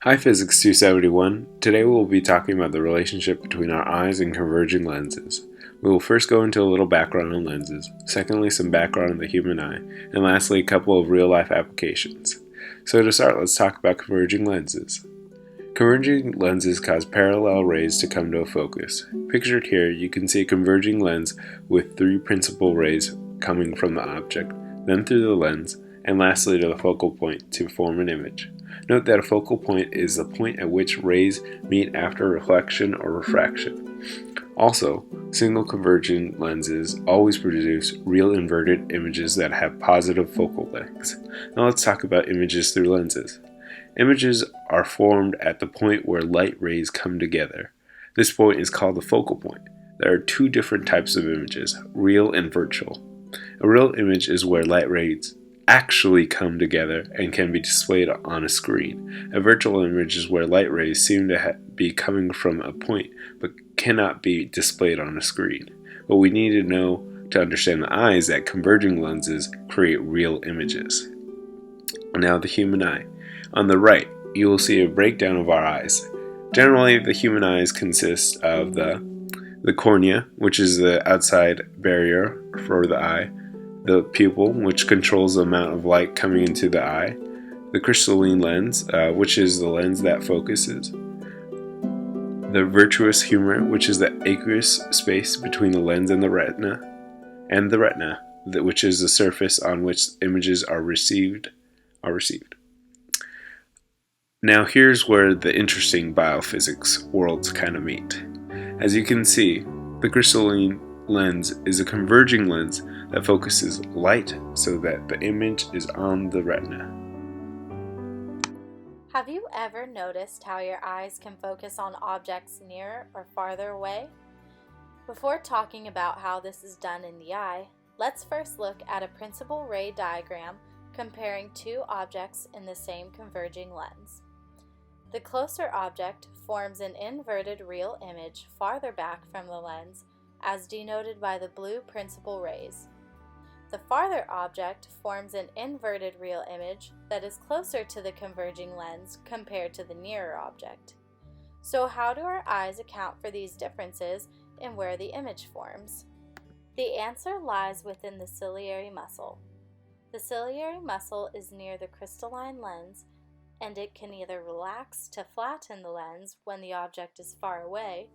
Hi Physics 271. Today we will be talking about the relationship between our eyes and converging lenses. We will first go into a little background on lenses, secondly some background on the human eye, and lastly a couple of real-life applications. So to start, let's talk about converging lenses. Converging lenses cause parallel rays to come to a focus. Pictured here, you can see a converging lens with three principal rays coming from the object, then through the lens, and lastly to the focal point to form an image. Note that a focal point is the point at which rays meet after reflection or refraction. Also, single converging lenses always produce real inverted images that have positive focal lengths. Now let's talk about images through lenses. Images are formed at the point where light rays come together. This point is called the focal point. There are two different types of images, real and virtual. A real image is where light rays actually come together and can be displayed on a screen. A virtual image is where light rays seem to be coming from a point but cannot be displayed on a screen. What we need to know to understand the eye is that converging lenses create real images. Now the human eye. On the right, you will see a breakdown of our eyes. Generally, the human eyes consist of the cornea, which is the outside barrier for the eye, the pupil, which controls the amount of light coming into the eye, the crystalline lens, which is the lens that focuses, the vitreous humor, which is the aqueous space between the lens and the retina, which is the surface on which images are received. Now here's where the interesting biophysics worlds kind of meet. As you can see, the crystalline lens is a converging lens that focuses light so that the image is on the retina. Have you ever noticed how your eyes can focus on objects near or farther away? Before talking about how this is done in the eye, let's first look at a principal ray diagram comparing two objects in the same converging lens. The closer object forms an inverted real image farther back from the lens, as denoted by the blue principal rays. The farther object forms an inverted real image that is closer to the converging lens compared to the nearer object. So how do our eyes account for these differences in where the image forms? The answer lies within the ciliary muscle. The ciliary muscle is near the crystalline lens, and it can either relax to flatten the lens when the object is far away,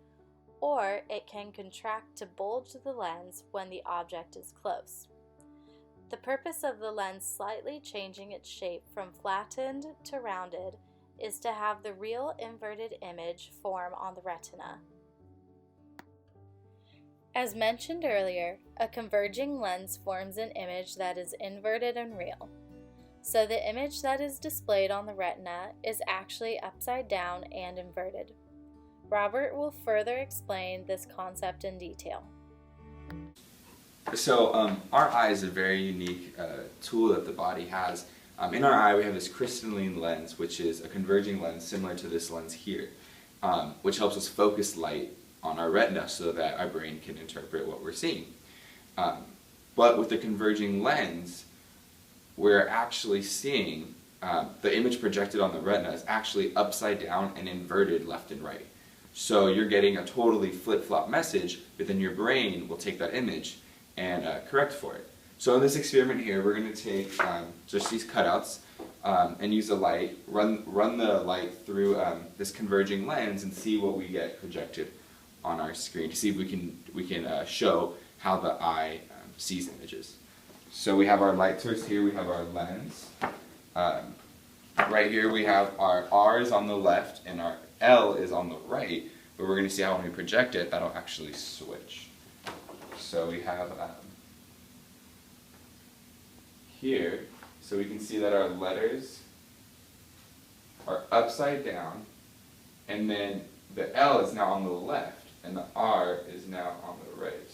or it can contract to bulge the lens when the object is close. The purpose of the lens slightly changing its shape from flattened to rounded is to have the real inverted image form on the retina. As mentioned earlier, a converging lens forms an image that is inverted and real. So the image that is displayed on the retina is actually upside down and inverted. Robert will further explain this concept in detail. So our eye is a very unique tool that the body has. In our eye we have this crystalline lens, which is a converging lens similar to this lens here, which helps us focus light on our retina so that our brain can interpret what we're seeing. But with the converging lens, we're actually seeing the image projected on the retina is actually upside down and inverted left and right. So you're getting a totally flip-flop message, but then your brain will take that image and correct for it. So in this experiment here, we're going to take just these cutouts and use the light, run the light through this converging lens and see what we get projected on our screen to see if we can show how the eye sees images. So we have our light source here, we have our lens. Right here we have our R is on the left and our L is on the right, but we're going to see how when we project it, that'll actually switch. So we have here, so we can see that our letters are upside down, and then the L is now on the left, and the R is now on the right.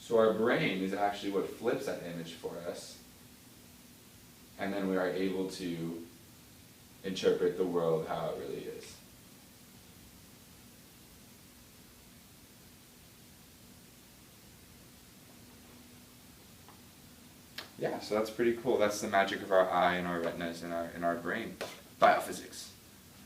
So our brain is actually what flips that image for us, and then we are able to interpret the world how it really is. Yeah, so that's pretty cool. That's the magic of our eye and our retinas and our brain. Biophysics.